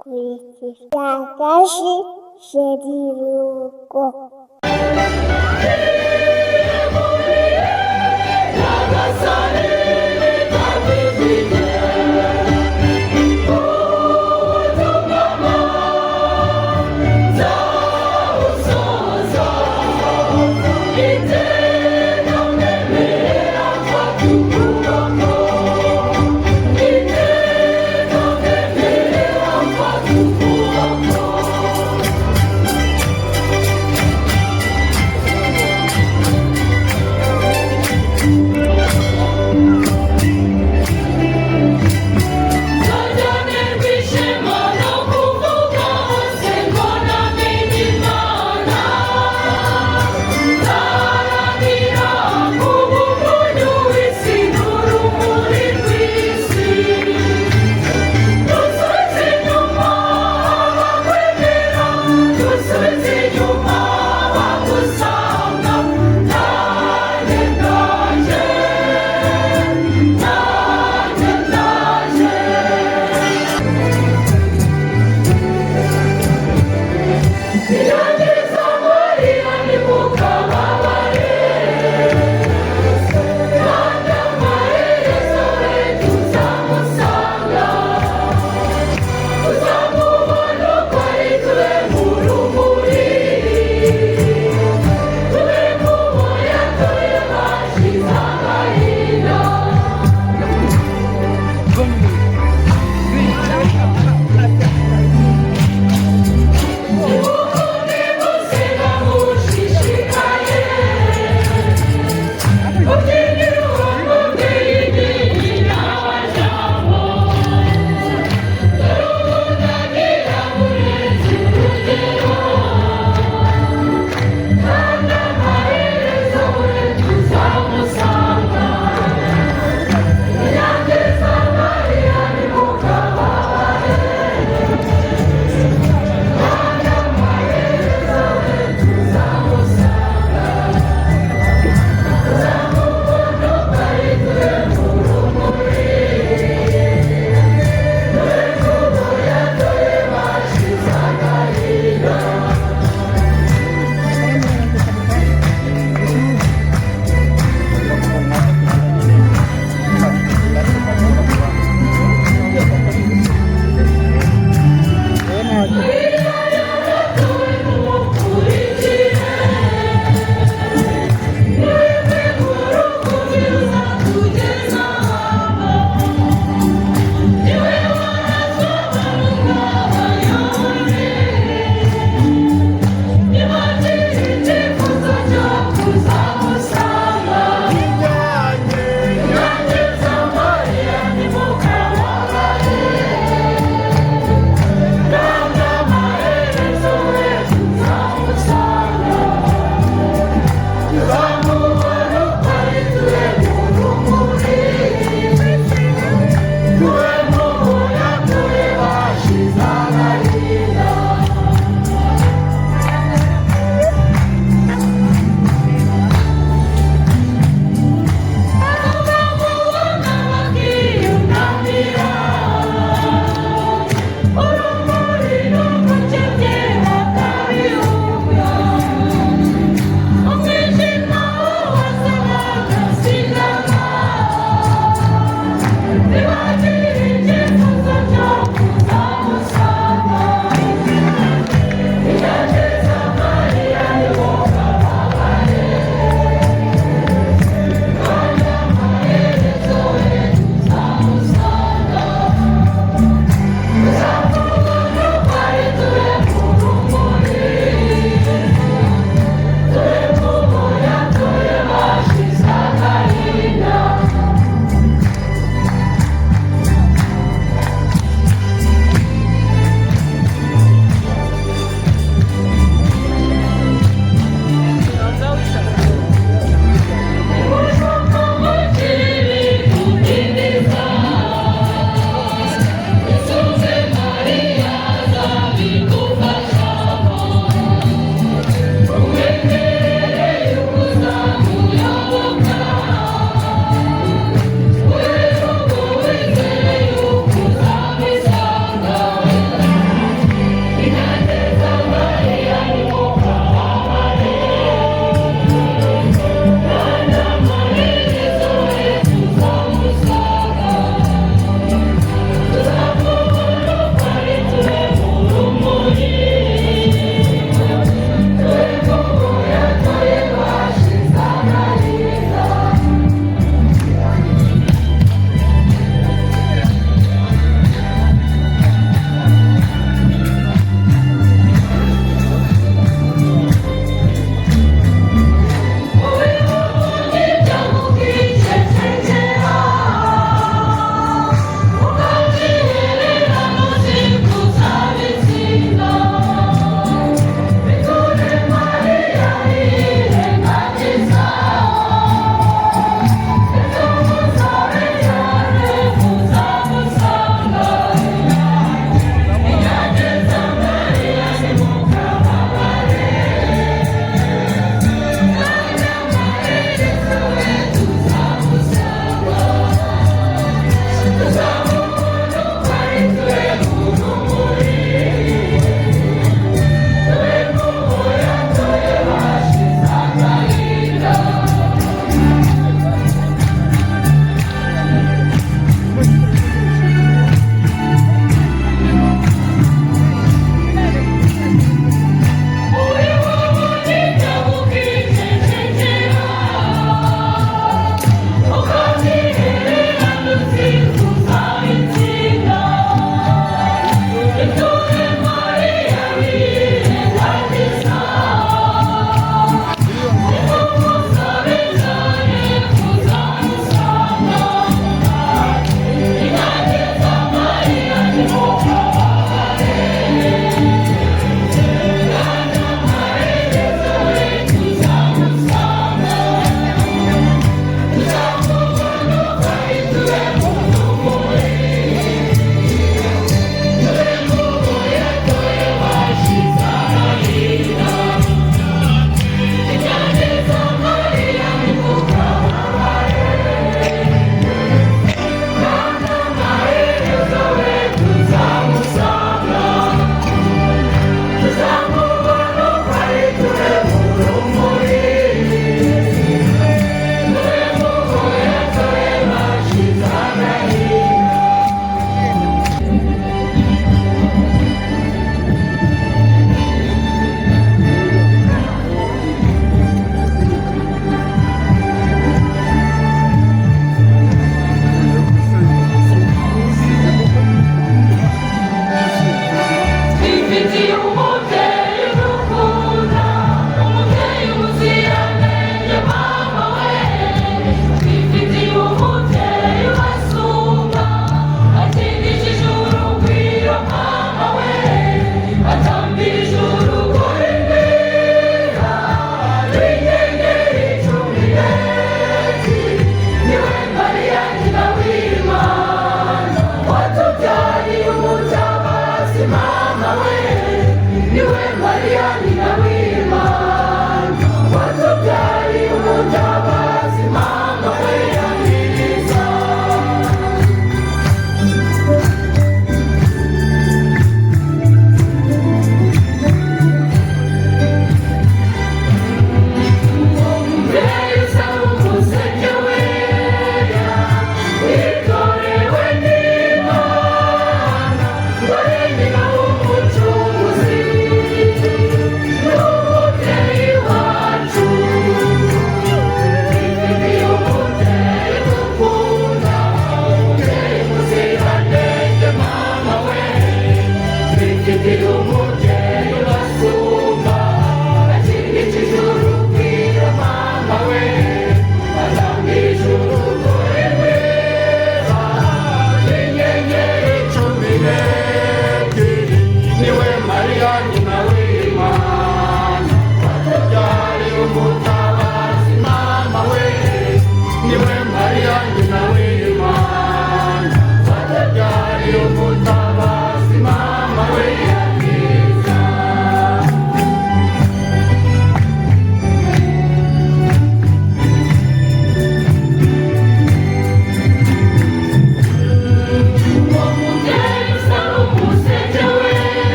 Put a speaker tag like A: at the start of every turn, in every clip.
A: kuitisha kashi shediruko.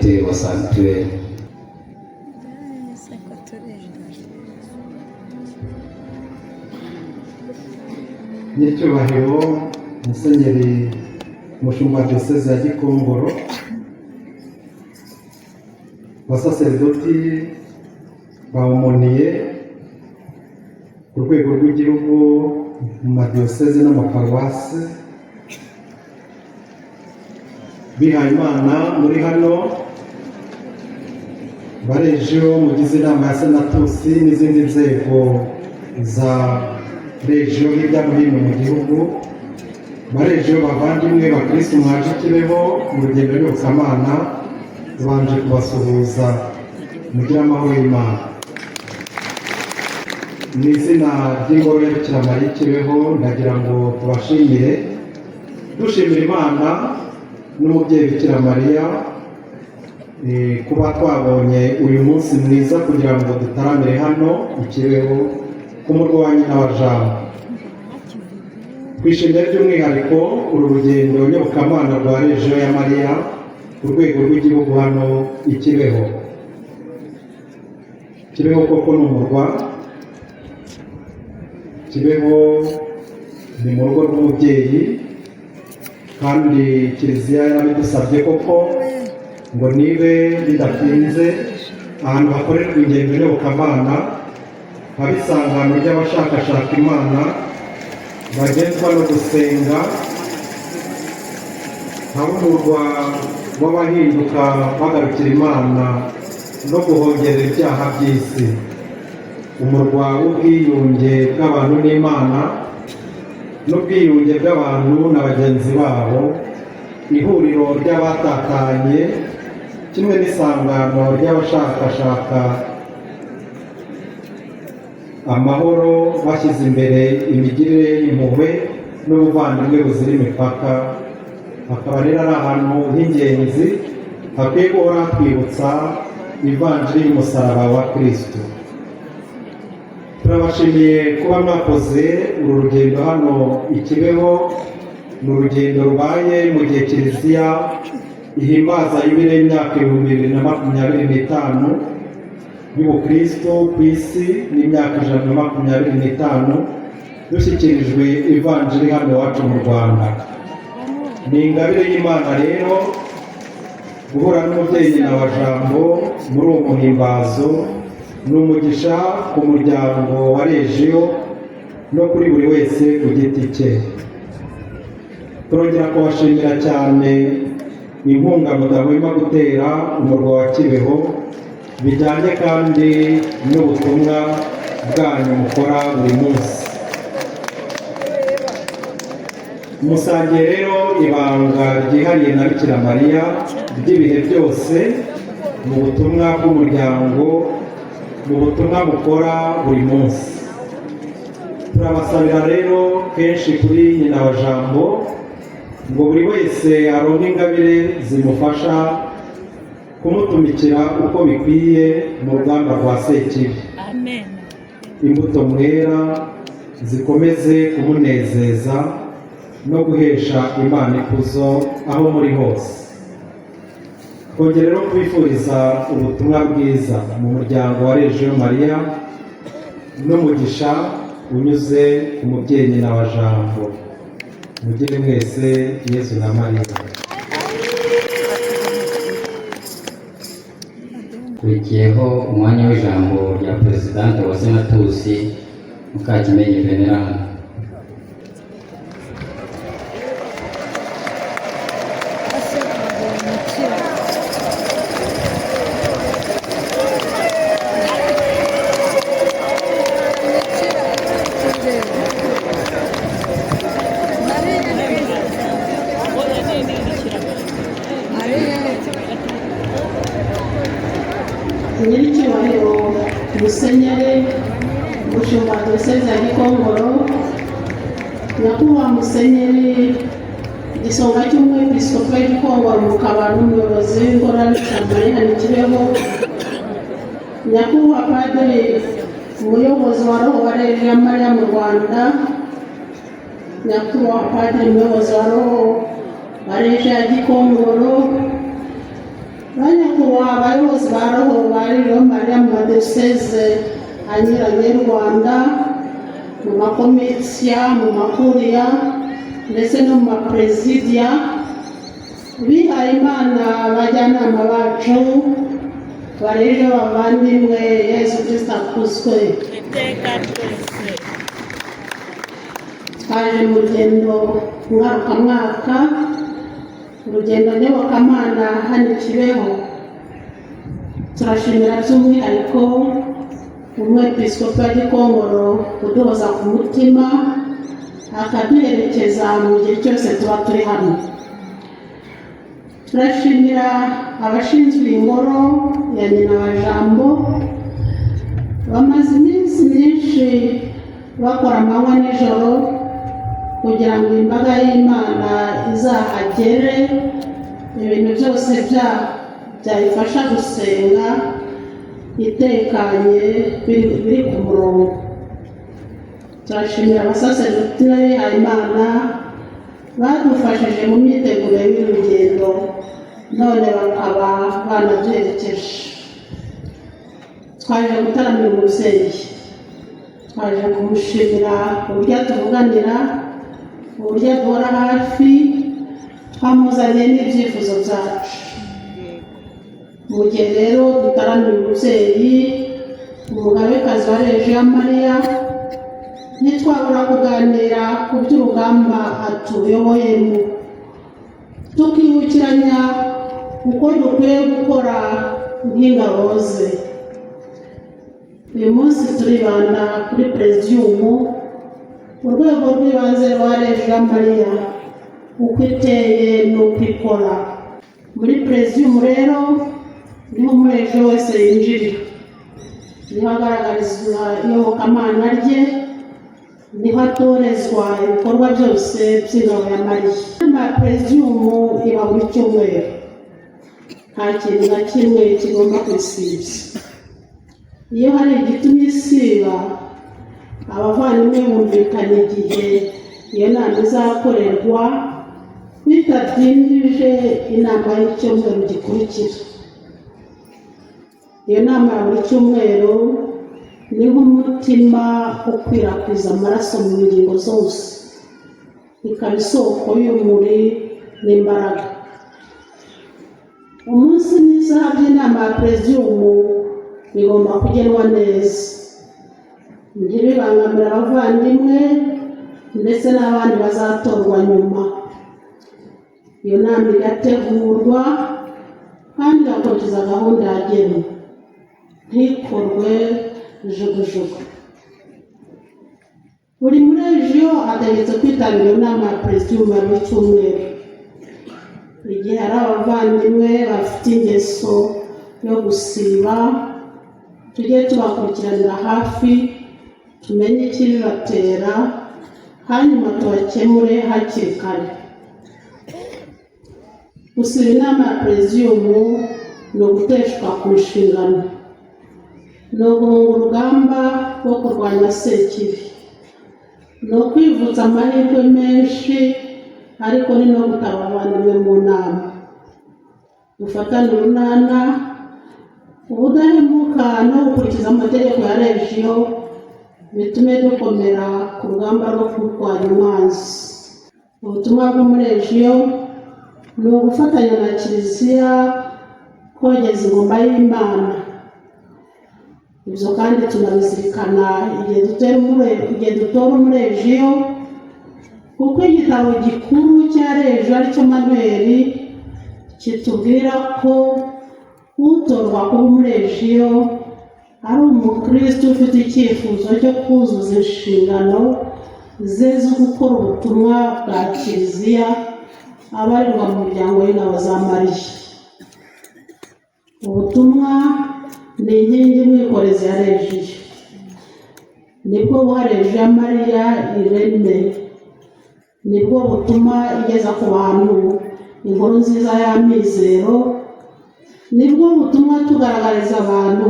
A: directeur wa sanctuaire.
B: N'icyubahiro Musenyeri Umushumba wa Diyoseze ya Gikongoro, abasaserdoti bawumoniye ku rwego rw'igihugu mu madiyoseze n'amaparuwasi, bihaye Imana muri hano, barejeho mugize inama ya senatusi n'izindi nzego za rejeho hirya no hino mu gihugu, barejeho bavandimwe bakristo mwaje Kibeho mu rugendo nyobokamana, tubanje kubasuhuza mugire amahoro y'Imana. Mu izina ry'ingoro ya Bikira Mariya Kibeho ndagira ngo tubashimire, dushimira Imana n'umubyeyi Bikira Mariya kuba twabonye uyu munsi mwiza kugira ngo dutaramire hano i Kibeho ku murwa wa nyina wa Jambo. Twishimiye by'umwihariko uru rugendo nyobokamana rwa rejeho ya Mariya ku rwego rw'igihugu hano i Kibeho. Kibeho koko ni umurwa, Kibeho ni mu rugo rw'umubyeyi, kandi Kiliziya yarabidusabye koko ngo nibe bidatinze ahantu hakorerwa ingendo nyobokamana haba isangano ry'abashakashaka Imana bagenzwa no gusenga, haba umurwa w'abahinduka bagarukira Imana no guhongerera ibyaha by'isi, umurwa w'ubwiyunge bw'abantu n'Imana n'ubwiyunge bw'abantu na bagenzi babo, ihuriro ry'abatatanye kimwe n'isangano ry'abashakashaka amahoro bashyize imbere imigirire y'impuhwe n'ubuvandimwe buzira imipaka. Hakaba rero ari ahantu h'ingenzi hakwiye guhora twibutsa ivanjiri y'umusaraba wa Kristo. Turabashimiye kuba mwakoze uru rugendo hano i Kibeho. Ni urugendo rubaye mu gihe Kiliziya ihimbaza yubile y'imyaka 2025 y'ubukristo ku isi n'imyaka 125 dushyikirijwe ivanjiri hano iwacu mu Rwanda. Ni ingabire y'Imana rero guhura n'umubyeyi nyina wa Jambo muri uwo muhimbazo, ni umugisha ku muryango wa rejeho no kuri buri wese ku giti cye. Turongera kubashimira cyane inkunga mudahwema gutera umurwa wa Kibeho, bijyanye kandi n'ubutumwa bwanyu mukora buri munsi. Musangiye rero ibanga ryihariye na Bikira Mariya ry'ibihe byose mu butumwa bw'umuryango, mu butumwa mukora buri munsi. Turabasabira rero kenshi kuri nyina wa Jambo ngo buri wese aronke ingabire zimufasha kumutumikira uko bikwiye mu rugamba rwa Sekibi. Amen. Imbuto mwera zikomeze kumunezeza no guhesha Imana ikuzo aho muri hose. Twongere rero kwifuriza ubutumwa bwiza mu muryango wa rejeho Mariya n'umugisha unyuze ku mubyeyi nyina wa Jambo. Mugire mwese Yesu na Mariya.
A: Kurikiyeho umwanya w'ijambo rya Perezidante wa Senatusi Mukakimenyi Veneranda.
C: Nyiricyubahiro Musenyeri Umushumba wa Diyoseze ya Gikongoro, Nyakubahwa Musenyeri igisonga cy'umwepiskopi wa Gikongoro mukaba n'umuyobozi w'ingoro ya Bikira Mariya hano i Kibeho, Nyakubahwa Padiri umuyobozi wa roho wa rejeho ya Mariya mu Rwanda, Nyakubahwa Padiri umuyobozi wa roho wa rejeho ya Gikongoro, banyakubahwa abayobozi ba roho bari Mariya mu madiyoseze anyuranye y'u Rwanda, mu makomisiya, mu makuriya ndetse no mu maperezida, bihaye Imana, abajyanama bacu, barejo bavandimwe, Yesu Kristo akuzwe. Twaje mu rugendo ngarukamwaka, urugendo nyobokamana hano i Kibeho. Turashimira by'umwihariko umwepiskopi wa Gikongoro kuduhoza ku mutima, akaduherekeza mu gihe cyose tuba turi hano. Turashimira abashinzwe ingoro ya nyina wa Jambo, bamaze iminsi myinshi bakora amanywa n'ijoro kugira ngo imbaga y'Imana izahagere, ibintu byose byayifasha gusenga itekanye biri ku murongo. Turashimira abasaserdoti n'abihaye Imana badufashije mu myiteguro y'urugendo, none bakaba banaduherekeje. Twaje gutaramira umubyeyi, twaje kumushimira uburyo atuvuganira, uburyo aduhora hafi, twamuzaniye n'ibyifuzo byacu. Mu gihe rero dutaramira umubyeyi, umugabekazi wa Regiyo Mariya, ntitwabura kuganira ku by'urugamba atuyoboyemo, tukibukiranya uko dukwiye gukora nk'ingabo ze. Uyu munsi turibanda kuri Presidium, urwego rw'ibanze rwa Regiyo Mariya, uko iteye n'uko ikora. Muri Presidium rero niho umurejo wese yinjirira, niho agaragarizwa iyobokamana rye, niho atorezwa ibikorwa byose by'ingabo ya Mariya. Presidium iba buri cyumweru, nta kintu na kimwe kigomba kwisibya. Iyo hari igitumye isiba, abavandimwe bumvikana igihe iyo nama izakorerwa, bitadindije inama y'icyumweru gikurikira. Iyo nama ya buri cyumweru ni nk'umutima ukwirakwiza amaraso mu ngingo zose, ikaba isoko y'urumuri n'imbaraga. Umunsi n'isaha by'inama ya Presidium bigomba kugenwa neza, ntibibangamira abavandimwe ndetse n'abandi bazatorwa nyuma. Iyo nama igategurwa kandi igakurikiza gahunda yagenwe, ntikorwe jugujugu. Buri murejiyo ategetse kwitabira iyo nama ya Presidium ya buri cyumweru. Igihe hari abavandimwe bafite ingeso yo gusiba, tujye tubakurikiranira hafi, tumenye ikibibatera, hanyuma tubakemure hakiri kare. Gusiba inama ya Presidium ni uguteshwa ku nshingano, ni uguhunga urugamba rwo kurwanya sekibi, ni ukwivutsa amahirwe menshi, ariko ni no gutaba abavandimwe mu nama. Dufatane urunana, ubudahemuka no gukurikiza amategeko ya Regiyo, bitume dukomera ku rugamba rwo kurwanya umwanzi. Ubutumwa bw'umurejiyo ni ugufatanya na Kiliziya kogeza ingoma y'Imana. Ibyo kandi tunabizirikana igihe dutora umurejiyo, kuko igitabo gikuru cya Regiyo aricyo Manuel kitubwira ko utorwa kuba umurejiyo ari umukristo ufite icyifuzo cyo kuzuza inshingano ze zo gukora ubutumwa bwa Kiliziya, abarirwa mu muryango w'ingabo za Mariya. Ubutumwa ni inkingi y'umwikorezi ya Regiyo, nibwo buha Regiyo Mariya ireme, nibwo butuma igeza ku bantu inkuru nziza y'amizero, nibwo butuma tugaragariza abantu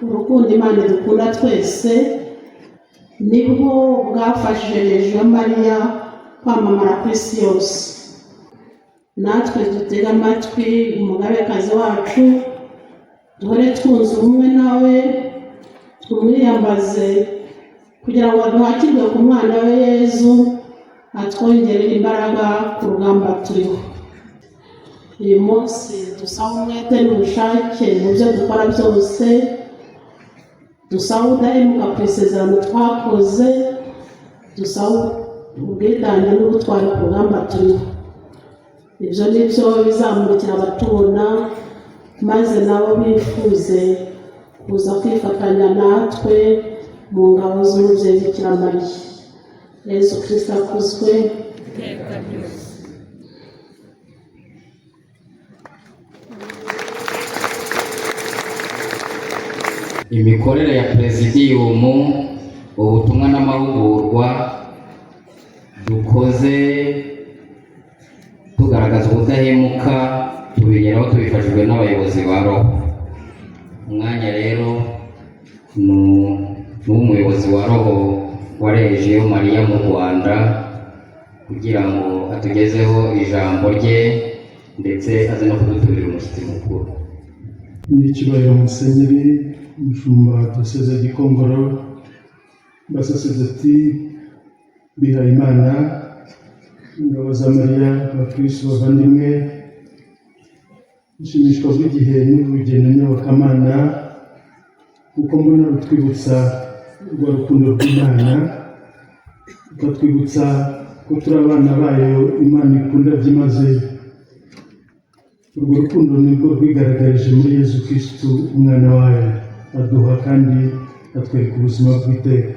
C: urukundo Imana idukunda twese, nibwo bwafashije Regiyo Mariya kwamamara ku isi yose. natwe dutega amatwi umugabekazi wacu, duhore twunze ubumwe nawe, tumwiyambaze kugira ngo duhakirwe ku mwana we Yezu, atwongerere imbaraga ku rugamba turiho. Uyu munsi dusaba umwete n'ubushake mu byo dukora byose, dusaba udahemuka ku isezerano twakoze, dusaba ubwitange n'ubutwari ku rugamba turiho. Ibyo ni byo bizamurikira abatubona, maze nabo bifuze kuza kwifatanya natwe mu ngabo z'umubyeyi Bikira Mariya. Yezu Kristo akuzwe.
A: Imikorere ya Presidiumu, ubutumwa n'amahugurwa dukoze tugaragaza ubudahemuka, tubigeraho tubifashijwe n'abayobozi ba roho. Umwanya rero n'umuyobozi wa roho wa Legio Maria mu Rwanda, kugira ngo atugezeho ijambo rye ndetse aze no kuduturira umushyitsi mukuru.
D: Nyiricyubahiro Musenyeri, umushumba Diyoseze ya Gikongoro, basaseridoti bihayimana, ingabo za Mariya, abakristo bavandimwe, nshimishwa bw'igihe n'urugendo nyobokamana, kuko mbona rutwibutsa rwa rukundo rw'Imana, rukatwibutsa ko turi abana bayo Imana ikunda byimazeyo. Urwo rukundo nirwo rwigaragarije muri Yezu Kristo umwana wayo, aduha kandi atwereka ubuzima bw'iteka.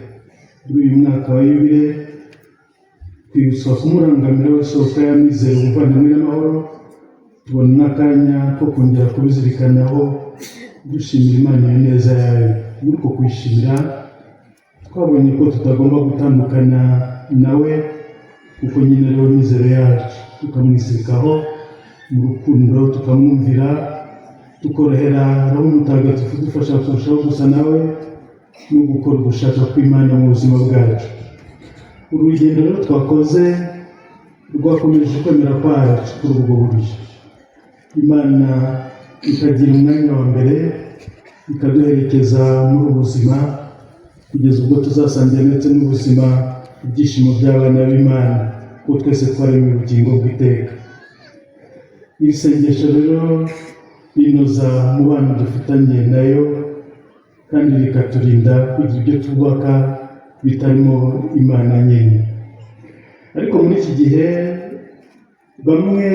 D: Muri uyu mwaka wa Yubile twibutswa kumurangamira w'isoko y'amizero, ubuvandimwe n'amahoro. Tubona n'akanya ko kongera kubizirikanaho dushimira Imana iyo neza yayo. Muri uko kwishimira twabonye ko tutagomba gutandukana nawe, kuko nyine rero mizero yacu tukamwisirikaho mu rukundo, tukamwumvira, tukorohera Roho Mutagatifu dufasha kurushaho gusa nawe no gukora ugushaka kw'Imana mu buzima bwacu. Urugendo rero twakoze rwakomeje kwemera kwacu kuri ubwo buryo. Imana ikagira umwanya wa mbere, ikaduherekeza muri ubuzima kugeza ubwo tuzasangira ndetse n'ubuzima ibyishimo by'abana b'Imana, kuko twese twaremwe ubugingo bw'iteka. Iri sengesho rero rinoza umubano dufitanye nayo, kandi rikaturinda kugira ibyo twubaka bitarimo Imana nyine. Ariko muri iki gihe bamwe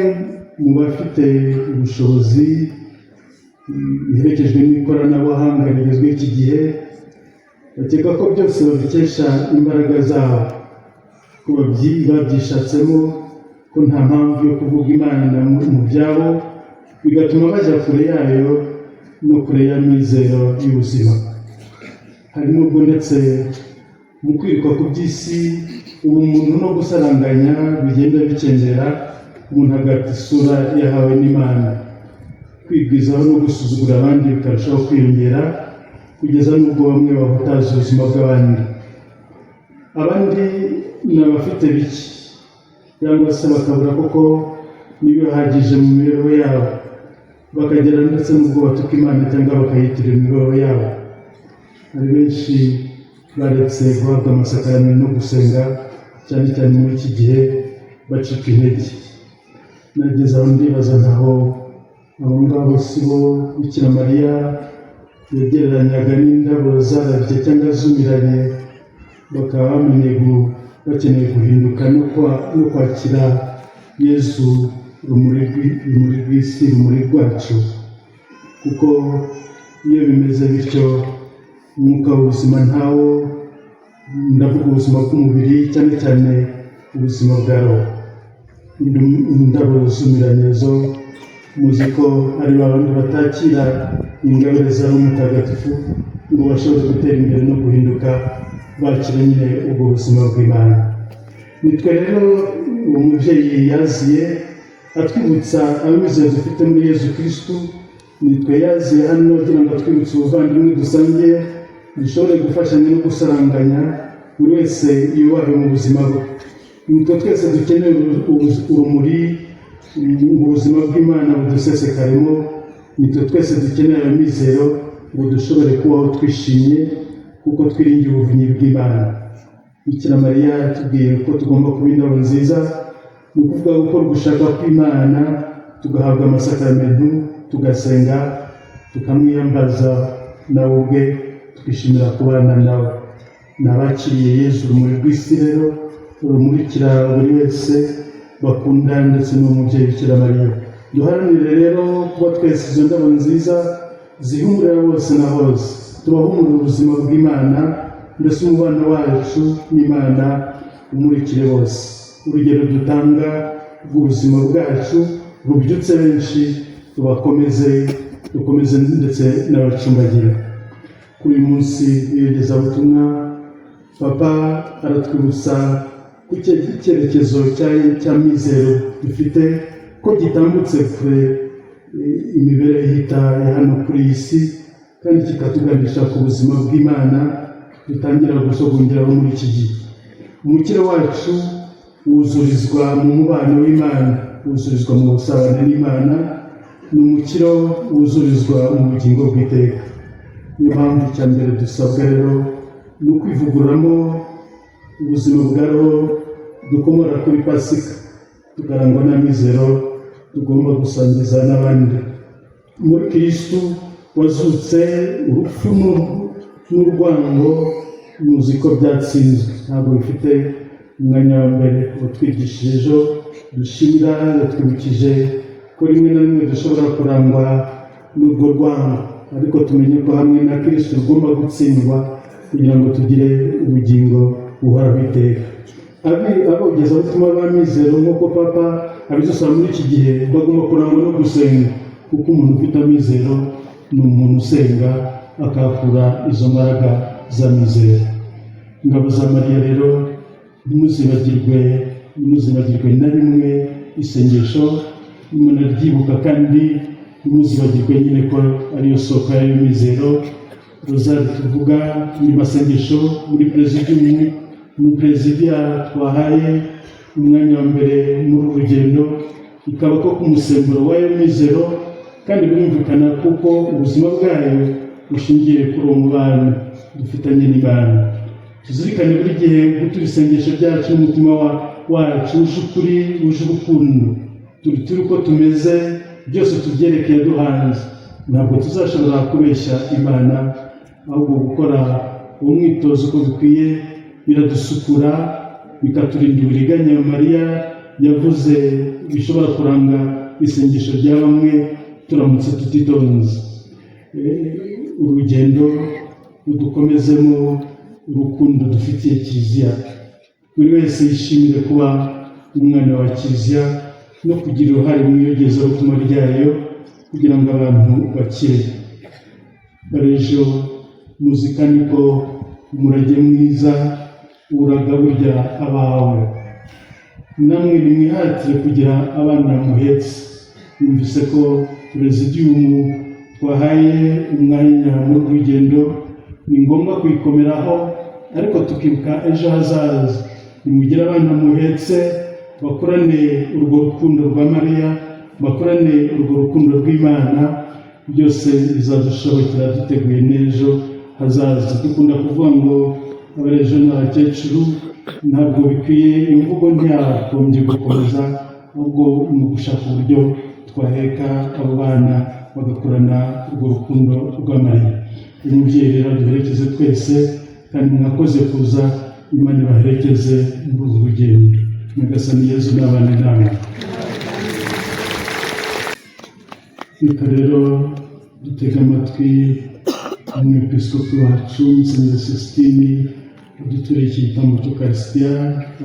D: mu bafite ubushobozi biherekejwe n'ikoranabuhanga rigezweho iki gihe, bakeka ko byose babikesha imbaraga zabo, ko babyishatsemo, ko nta mpamvu yo kuvuga Imana mu byabo, bigatuma bajya kure yayo no kure ya mizero y'ubuzima. Hari n'ubwo ndetse mu kwiruka ku by'isi, ubumuntu no gusaranganya bigenda bikendera, umuntu agata isura yahawe n'Imana. Kwigwizaho no gusuzugura abandi bikarushaho kwiyongera, kugeza n'ubwo bamwe bahutaza ubuzima bw'abandi. Abandi ni abafite bike, cyangwa se bakabura koko n'ibihagije mu mibereho yabo, bakagera ndetse n'ubwo batuka Imana cyangwa bakayitirira imibereho yabo. Hari benshi baretse guhabwa amasakaramentu no gusenga, cyane cyane muri iki gihe bacika intege. Nageze aho ndibaza ntaho abo ngabo si bo Bikira Mariya yagereranyaga n'indabo zarabye cyangwa zumiranye, bakaba bakeneye guhinduka no kwakira Yezu, rumuri rw'isi, rumuri rwacu. Kuko iyo bimeze bityo, umwuka w'ubuzima ntawo, ndavuga ubuzima bw'umubiri, cyane cyane ubuzima bwa roho. Indabo zumiranye zo muzi ko ari babandi batakira ingabire za Roho Mutagatifu ngo bashobore gutera imbere no guhinduka, bakira nyine ubwo buzima bw'Imana. Nitwe rero uwo mubyeyi yaziye atwibutsa amizero dufite muri Yezu Kristo. Nitwe yaziye hano kugira ngo atwibutse ubuvandimwe dusangiye, dushobore gufashanya no gusaranganya, buri wese yubahe mu buzima bwe. Nitwe twese dukeneye urumuri mu buzima bw'Imana budusesekaremo, nitwe twese dukeneye ayo mizero ngo dushobore kubaho twishimye kuko twiringiye ubuvunyi bw'Imana. Bikira Mariya yatubwiye ko tugomba kuba indabo nziza, ni ukuvuga gukora ugushaka kw'Imana, tugahabwa amasakaramentu, tugasenga, tukamwiyambaza nawe ubwe, tukishimira kubana nawe. N'abakiriye Yezu urumuri rw'isi rero rumurikira buri wese bakunda, ndetse n'umubyeyi Bikira Mariya. Duharanire rero kuba twese izo ndabo nziza zihumurira bose na hose, tubahumurira ubuzima bw'Imana, mbese umubano wacu n'Imana umurikire bose. Urugero dutanga rw'ubuzima bwacu rubyutse benshi, dukomeze ndetse n'abacumbagira. Kuri uyu munsi w'iyogezabutumwa, Papa aratwibutsa ku icyerekezo cya mizero dufite ko gitambutse kure imibereho ya hano kuri iyi si, kandi kikatuganisha ku buzima bw'Imana dutangira gusogongeraho muri iki gihe. Umukiro wacu wuzurizwa mu mubano w'Imana, wuzurizwa mu busabane n'Imana, ni umukiro wuzurizwa mu bugingo bw'iteka. Niyo mpamvu icya mbere dusabwa rero ni ukwivuguramo ubuzima bwa roho dukomora kuri Pasika, tukarangwa n'amizero tugomba gusangiza n'abandi. Muri Kristu wazutse, urupfu n'urwango muzi ko byatsinzwe, ntabwo bifite umwanya wa mbere. Watwigishije ejo dushimira, yatwibukije ko rimwe na rimwe dushobora kurangwa n'urwo rwango, ariko tumenye ko hamwe na Kristu rugomba gutsindwa kugira ngo tugire ubugingo buhoraho iteka. Abogezabutumwa b'amizero nk'uko Papa abidusaba muri iki gihe, bagomba kurangwa no gusenga, kuko umuntu ufite amizero ni umuntu usenga akakura izo mbaraga z'amizero. Ingabo za Mariya rero ntimuzibagirwe na rimwe isengesho, munaryibuka kandi ntimuzibagirwe nyine ko ariyo soko y'ayo mizero. Rozari tuvuga ni masengesho muri Perezidiya twahaye umwanya wa mbere muri urugendo, ikaba ko ku musemburo w'ayo mizero, kandi birumvikana kuko ubuzima bwayo bushingiye kuri uwo mubano dufitanye n'Imana. Tuzirikane buri gihe gutura isengesho ryacu n'umutima wacu wuje ukuri, wuje urukundo. Turi uko tumeze, byose tubyerekeye duhanze. Ntabwo tuzashobora kubeshya Imana, ahubwo gukora uwo mwitozo uko bikwiye biradusukura, bikaturinda uburiganya Mariya yavuze bishobora kuranga isengesho rya bamwe turamutse tutitonze. Urugendo rudukomezemo urukundo dufitiye Kiliziya. Buri wese yishimire kuba umwana wa Kiliziya no kugira uruhare mu iyogezabutumwa ryayo kugira ngo abantu bakire. Barejo muzika niko umurage mwiza uraga burya abawe. Namwe nimwihatire kugira abana muhetse. Numvise ko Presidium twahaye umwanya mu rugendo, ni ngombwa kwikomeraho, ariko tukibuka ejo hazaza. Nimugire abana muhetse, bakorane urwo rukundo rwa Mariya, bakorane urwo rukundo rw'Imana, byose bizadushobokera duteguye n'ejo hazaza. Dukunda kuvuga ngo abarejo n'abakecuru, ntabwo bikwiye, imvugo ntiyagombye gukomeza, ahubwo ni ugushaka uburyo twaheka abo bana bagakorana urwo rukundo rwa Mariya. Umubyeyi rero duherekeze twese, kandi mwakoze kuza, Imana ibaherekeze muri uru rugendo. Nyagasani Yezu n'abana namwe. Reka rero dutega amatwi umwepiskopi wacu Musenyeri Sestini udutureye iki gitambo cy'Ukarisitiya,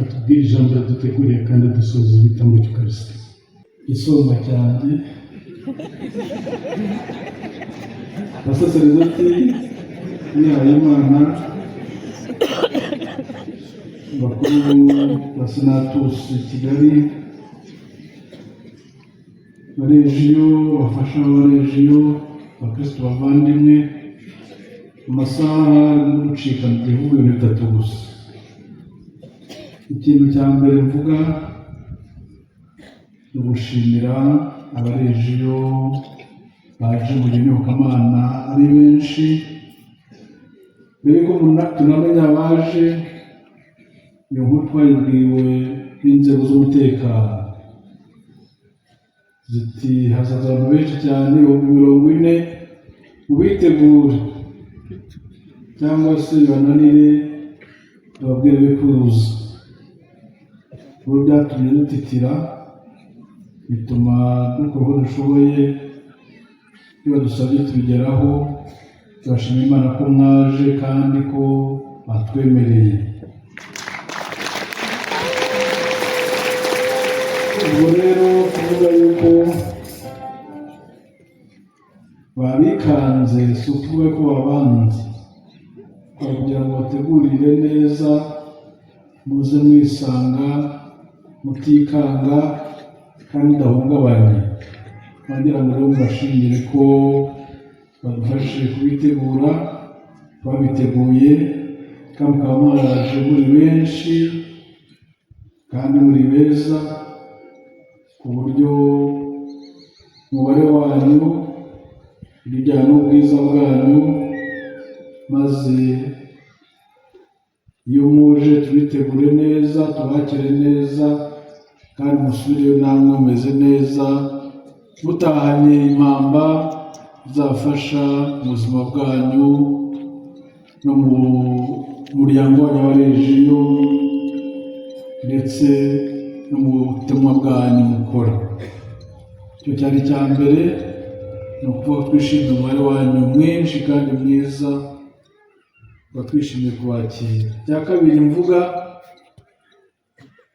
D: atubwire ijambo yaduteguriye kandi dusoza igitambo cy'Ukarisitiya. Isomwa cyane abasaseredoti b'Imana, bakuru ba Senatus Kigali, barejiyo, bafasha abarejiyo, abakristo bavandimwe. Amasaha arimo gucika mu gihugu ibintu bitatu gusa. Ikintu cya mbere mvuga gushimira abarejiyo baje mu nyobokamana ari benshi. Mbere ko tunamenya abaje, iyo nkuru twayibwiwe n'inzego z'umutekano ziti hazaza abantu benshi cyane 40 mubitegure cyangwa se bananire bababwire kuza. Ubu byatumye dutitira, bituma dukora uko dushoboye, niba dusabye tubigeraho. Turashima Imana ko mwaje kandi ko batwemereye. Ubwo rero kuvuga yuko babikanze si ukuvuga ko babanze, kugira ngo bategurire neza muze mwisanga mutikanga kandi udahungabanye. Bagira ngo rero mbashimire ko badufashe kubitegura, babiteguye kandi mukaba mwaraje muri benshi kandi muri beza, ku buryo umubare wanyu bijyana n'ubwiza bwanyu, maze iyo muje tubitegure neza, tubakire neza kandi musubireyo namwe mumeze neza, mutahanye impamba zafasha mu buzima bwanyu no mu muryango w'abarejiyo ndetse no mu butumwa bwanyu mukora. Icyo cyari icya mbere, ni ukuvuga twishimiye umubare wanyu mwinshi kandi mwiza, twishimiye kubakira. Icya kabiri mvuga,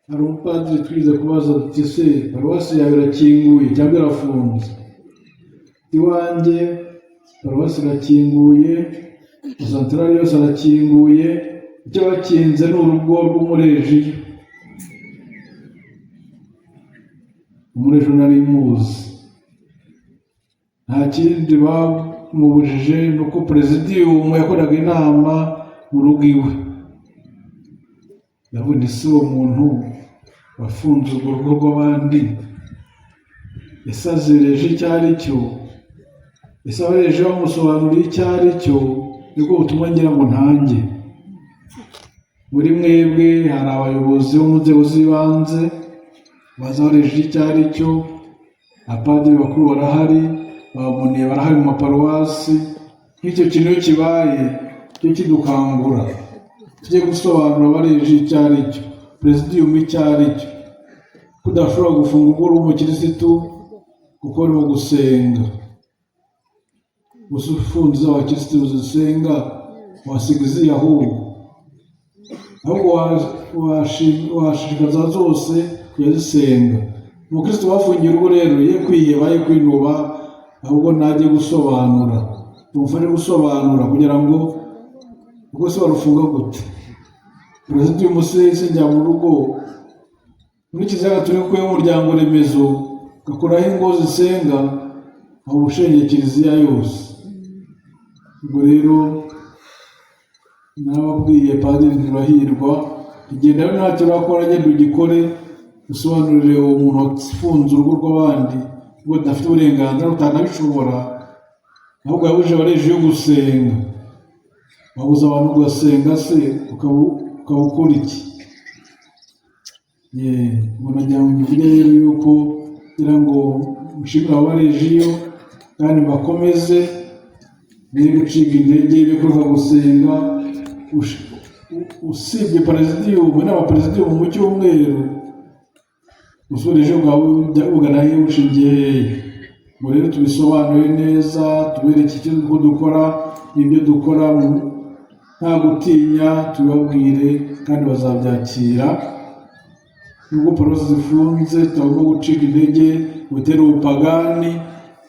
D: hari umupadiri twize kubaza tuti se paruwasi yawe irakinguye cyangwa irafunze? Iwanjye paruwasi irakinguye, santarari yose arakinguye, icyo bakinze ni urugo rw'umurejiyo. Umurejiyo nari muzi, nta kindi bamubujije, ni uko perezidiyumu yakoraga inama mu rugo iwe. Ndabona isi uwo muntu wafunze urwo rugo rw'abandi, ese azireje icyo ari cyo? Ese abareje bamusobanuriye icyo ari cyo? Nibwo butumwa ngira ngo ntange. Muri mwebwe hari abayobozi bo mu nzego z'ibanze bazi abareje icyo ari cyo, abapadiri bakuru barahari, abamuniye barahari mu maparuwasi. Nk'icyo kintu iyo kibaye cyo kidukangura, tujye gusobanura abareje icyo ari cyo, perezidiyumu icyo ari cyo, kudashobora gufunga urwo rw'umukirisitu kuko barimo gusenga. Gusa ufunze abakirisitu zisenga wasiga izihe? Ahubwo washishikaza zose kujya zisenga. Umukirisitu bafungiye urugo rero ye kwiheba, ye kwinuba, ahubwo najye gusobanura, tumufashe gusobanura kugira ngo ubwo se barufunga gute? Perezidiyumu se njya mu rugo muri Kiliziya Gatolika y'umuryango remezo gakoraho ingo zisenga, aho ubushenge Kiliziya yose. Ubwo rero nababwiye padiri Ntibahirwa, igenda rero ntacyo bakora, agenda ugikore, usobanurire uwo muntu wafunze urugo rw'abandi ubwo adafite uburenganzira, utanabishobora, ahubwo yabujije abarejiyo gusenga. Wabuza abantu gusenga se ukaba ukora iki? Ngo nagira ngo mbivuge rero yuko kugira ngo mushimire abarejiyo kandi bakomeze, biri gucika intege yo kuva gusenga. Usibye perezidiyumu n'abaperezidiyumu mu cyumweru, usureje bwawe uganahe ushingiye hehe? Ngo rero tubisobanuye neza, tubereke icyo dukora n'ibyo dukora nta gutinya, tubabwire kandi bazabyakira. Nubwo paruwasi zifunze, tugomba gucika intege, gutera ubupagani,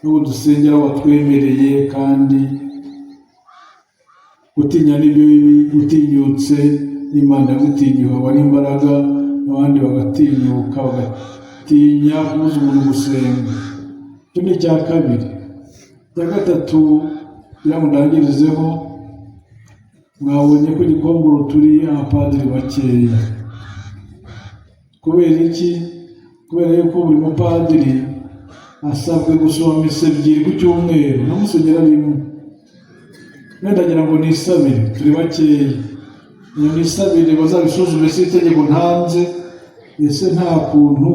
D: n'ubu dusengera watwemereye, kandi gutinya n'ibyo bibi, gutinyutse n'Imana yagutinyuka aba ari imbaraga, n'abandi bagatinyuka bagatinya kubuza umuntu gusenga. Icyo ni icya kabiri. Icya gatatu kugira ngo ndangirizeho, mwabonye ko Gikongoro turi abapadiri bakeya. Kubera iki?
E: kubera yuko buri mupadiri asabwe gusoma misa ebyiri ku cyumweru na musenyeri arimo. Ndagira ngo nisabire, turi bakeya, iyo nisabire bazabisuzume si itegeko ntanze, ese nta kuntu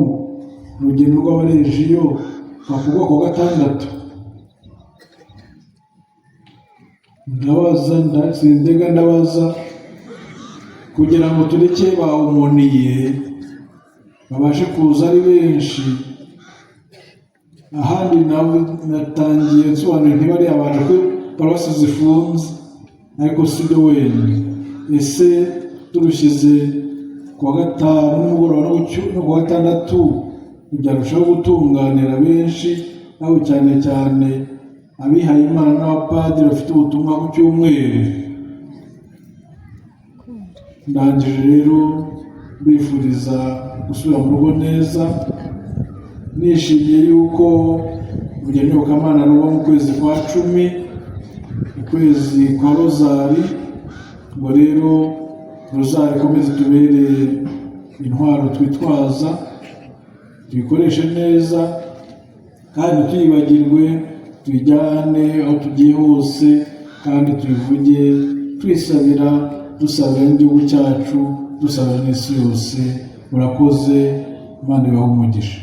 E: urugendo rw'abarejiyo bakugwa ku wa 6. Ndabaza kugira ngo tureke bawumuniye babashe kuza ari benshi. Ahandi nawe natangiye nsobanura ntibari abantu ko paruwasi zifunze, ariko si byo wenyine. Ese turushyize ku wa 5 nimugoroba no ku wa 6 byarushaho gutunganira benshi, aho cyane cyane abihaye Imana n'abapadiri bafite ubutumwa ku cyumweru. Ndangije rero bifuriza gusubira mu rugo neza, nishimiye yuko urugendo rw'Imana ruba mu kwezi kwa 10, ukwezi kwa rozari. Ngo rero rozari ikomeze tubere intwaro twitwaza, tuyikoreshe neza kandi tuyibagirwe, tuyijyane aho tugiye hose kandi tuyivuge twisabira, dusabira n'igihugu cyacu, dusabira n'isi yose. Murakoze, Imana ibahe umugisha.